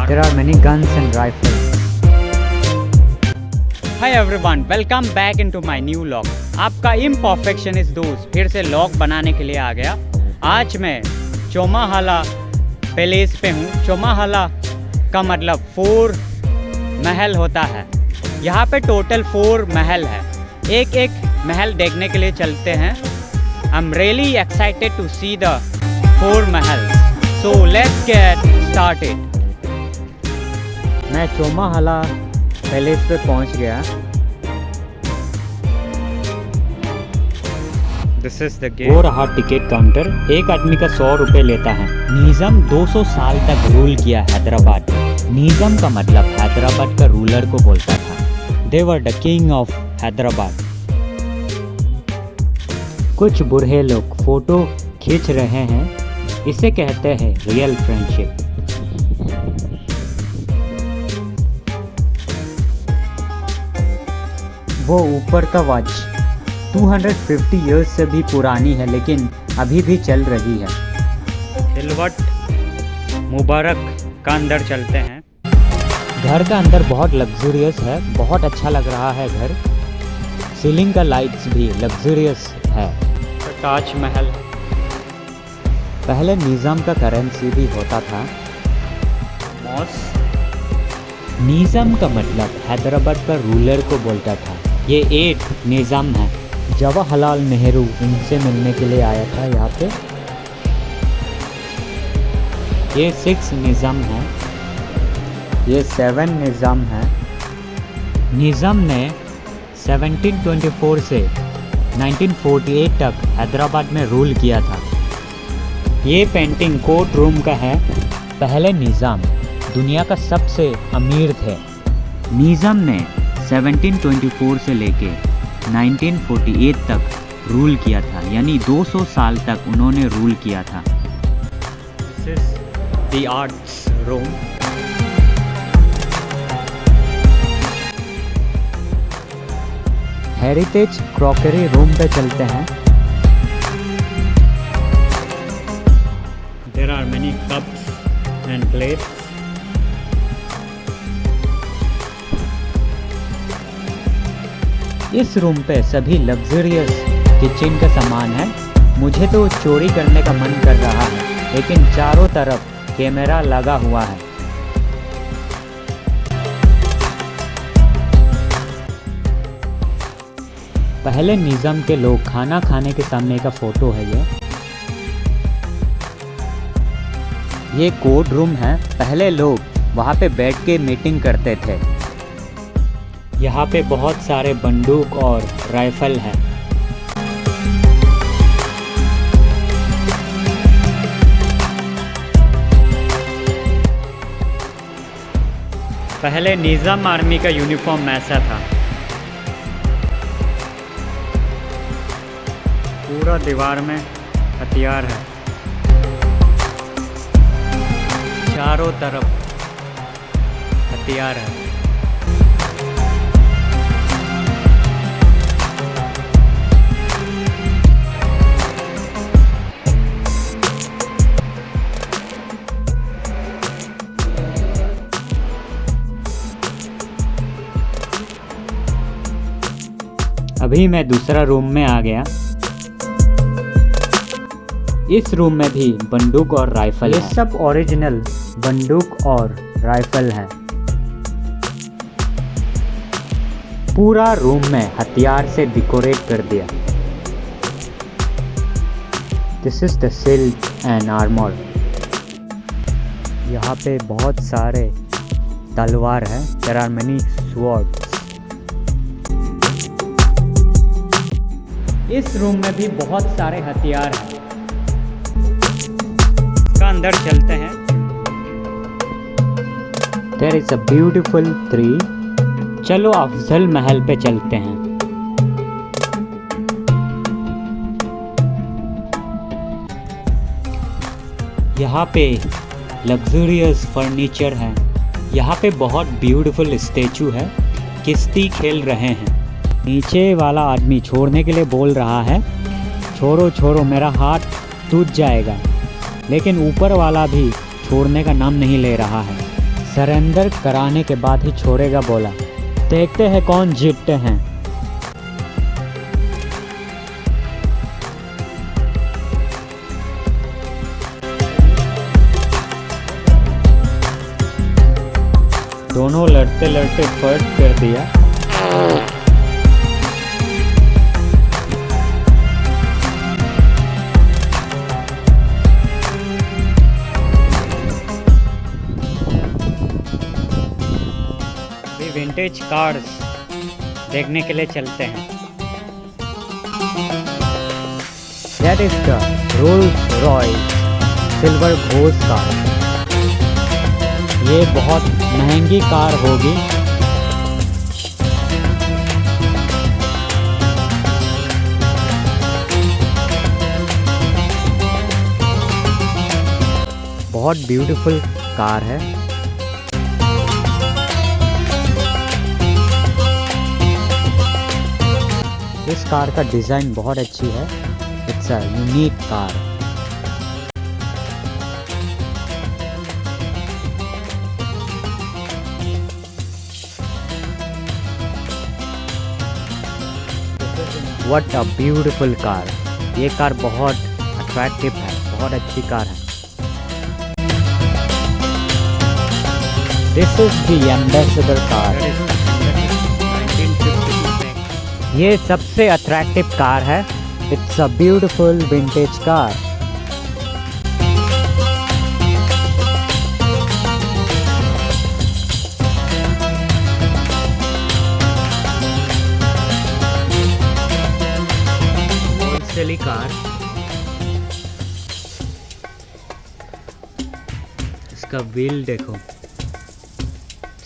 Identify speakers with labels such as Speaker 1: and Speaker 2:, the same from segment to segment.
Speaker 1: There are many guns and rifles.
Speaker 2: Hi everyone, welcome back into my new log. आपका इम्परफेक्शनिस्ट दोस्त फिर से log बनाने के लिए आ गया। आज मैं चोमाहाला पैलेस पे हूँ। चोमाहाला का मतलब 4 महल होता है। यहाँ पे टोटल 4 महल है। एक एक महल देखने के लिए चलते हैं। I'm really excited to see the 4 Mahal. So let's get started.
Speaker 1: मैं चोमाहाला पैलेस पे पहुंच गया।
Speaker 2: This is the gate.
Speaker 1: वो रहा टिकट काउंटर। एक आदमी का 100 रुपये लेता है। निज़ाम 200 साल तक रूल किया हैदराबाद। निज़ाम का मतलब हैदराबाद का रूलर को बोलता था। They were the king of Hyderabad. कुछ बूढ़े लोग फोटो खींच रहे हैं। इसे कहते हैं रियल फ्रेंडशिप। वो ऊपर का वॉच 250 इयर्स से भी पुरानी है, लेकिन अभी भी चल रही है।
Speaker 2: हिलवट मुबारक का अंदर चलते हैं।
Speaker 1: घर का अंदर बहुत लग्जूरियस है। बहुत अच्छा लग रहा है घर। सीलिंग का लाइट्स भी लग्जूरियस है।
Speaker 2: ताजमहल।
Speaker 1: पहले निज़ाम का करेंसी भी होता था।
Speaker 2: मॉस।
Speaker 1: निज़ाम का मतलब हैदराबाद का रूलर को बोलता था। ये 8 निज़ाम है। जवाहरलाल नेहरू इनसे मिलने के लिए आया था यहाँ पे। ये 6 निज़ाम है। ये 7 निज़ाम है। निज़ाम ने 1724 से 1948 तक हैदराबाद में रूल किया था। ये पेंटिंग कोर्ट रूम का है। पहले निज़ाम दुनिया का सबसे अमीर थे। निज़ाम ने 1724 से लेके 1948 तक रूल किया था, यानी 200 साल तक उन्होंने रूल किया था।
Speaker 2: This is the arts room.
Speaker 1: Heritage crockery room पे चलते हैं।
Speaker 2: There are many cups and plates.
Speaker 1: इस रूम पे सभी लग्जरियस किचन का सामान है। मुझे तो चोरी करने का मन कर रहा है, लेकिन चारों तरफ कैमरा लगा हुआ है। पहले निज़ाम के लोग खाना खाने के सामने का फोटो है ये कोर्ट रूम है। पहले लोग वहाँ पे बैठ के मीटिंग करते थे। यहाँ पे बहुत सारे बंदूक और राइफल है।
Speaker 2: पहले निज़ाम आर्मी का यूनिफॉर्म ऐसा था। पूरा दीवार में हथियार है। चारों तरफ हथियार है।
Speaker 1: अभी मैं दूसरा रूम में आ गया। इस रूम में भी बंदूक और राइफल है। ये सब ओरिजिनल बंदूक और राइफल है। पूरा रूम में हथियार से डेकोरेट कर दिया। This is the shield and armour. यहाँ पे बहुत सारे तलवार है। There are many swords. इस रूम में भी बहुत सारे हथियार हैं।
Speaker 2: इसका अंदर चलते हैं।
Speaker 1: There is a beautiful tree। चलो अफजल महल पे चलते हैं। यहाँ पे लग्जरियस फर्नीचर है। यहाँ पे बहुत ब्यूटीफुल स्टैचू है। किश्ती खेल रहे हैं। नीचे वाला आदमी छोड़ने के लिए बोल रहा है, छोड़ो छोड़ो मेरा हाथ टूट जाएगा, लेकिन ऊपर वाला भी छोड़ने का नाम नहीं ले रहा है। सरेंडर कराने के बाद ही छोड़ेगा बोला। देखते हैं कौन जीतते हैं। दोनों लड़ते लड़ते फर्स्ट कर दिया।
Speaker 2: विंटेज कार्स देखने के लिए चलते हैं।
Speaker 1: That is the Rolls Royce silver Ghosh car. ये बहुत महंगी कार होगी। बहुत ब्यूटीफुल कार है। इस कार का डिज़ाइन बहुत अच्छी है। It's a unique car. What a beautiful car. ये कार बहुत अट्रैक्टिव है, बहुत अच्छी कार है। This is the ambassador car. ये सबसे अट्रैक्टिव कार है। It's a beautiful vintage car. Wholesale car. इसका व्हील देखो,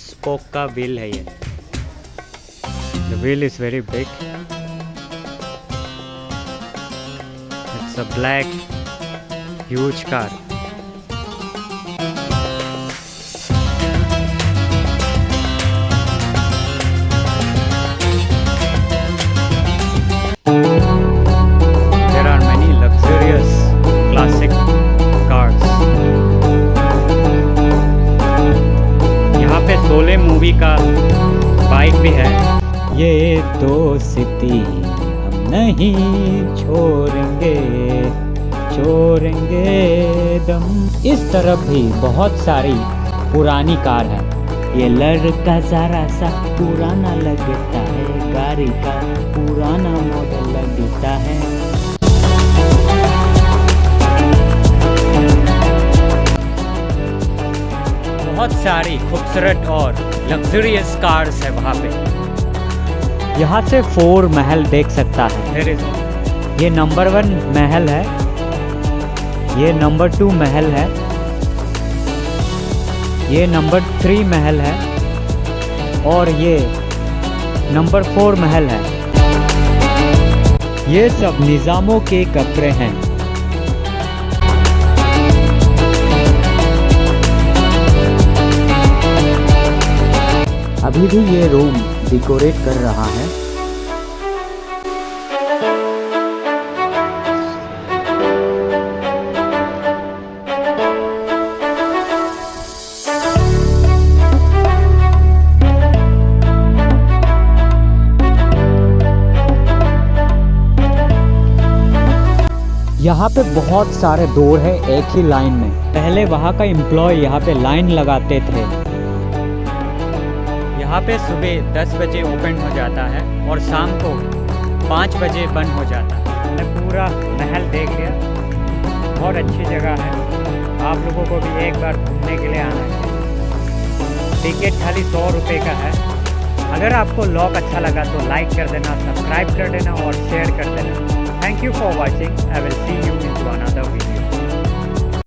Speaker 1: स्पोक का व्हील है ये। The wheel is very big. It's a black, huge car. There are many luxurious classic cars. यहाँ पे शोले मूवी का बाइक भी है। ये दोस्ती हम नहीं छोड़ेंगे, छोड़ेंगे दम। इस तरफ भी बहुत सारी पुरानी कार है। ये लड़का जरा सा पुराना लगता है, गाड़ी का पुराना मॉडल लगता है। बहुत सारी खूबसूरत और लग्जरियस कार्स है वहाँ पे। यहाँ से 4 महल देख सकता है। ये नंबर 1 महल है, ये नंबर 2 महल है, ये नंबर 3 महल है और ये नंबर 4 महल है। ये सब निज़ामों के कब्रें हैं। अभी भी ये रूम डेकोरेट कर रहा है। यहाँ पे बहुत सारे डोर है एक ही लाइन में। पहले वहाँ का एम्प्लॉय यहाँ पे लाइन लगाते थे।
Speaker 2: यहाँ पे सुबह 10 बजे ओपन हो जाता है और शाम को 5 बजे बंद हो जाता है। मैंने पूरा महल देख लिया, बहुत अच्छी जगह है। आप लोगों को भी एक बार घूमने के लिए आना चाहिए। टिकट खाली 100 रुपये का है। अगर आपको व्लॉग अच्छा लगा तो लाइक कर देना, सब्सक्राइब कर देना और शेयर कर देना। Thank you for watching. I will see you in to another video.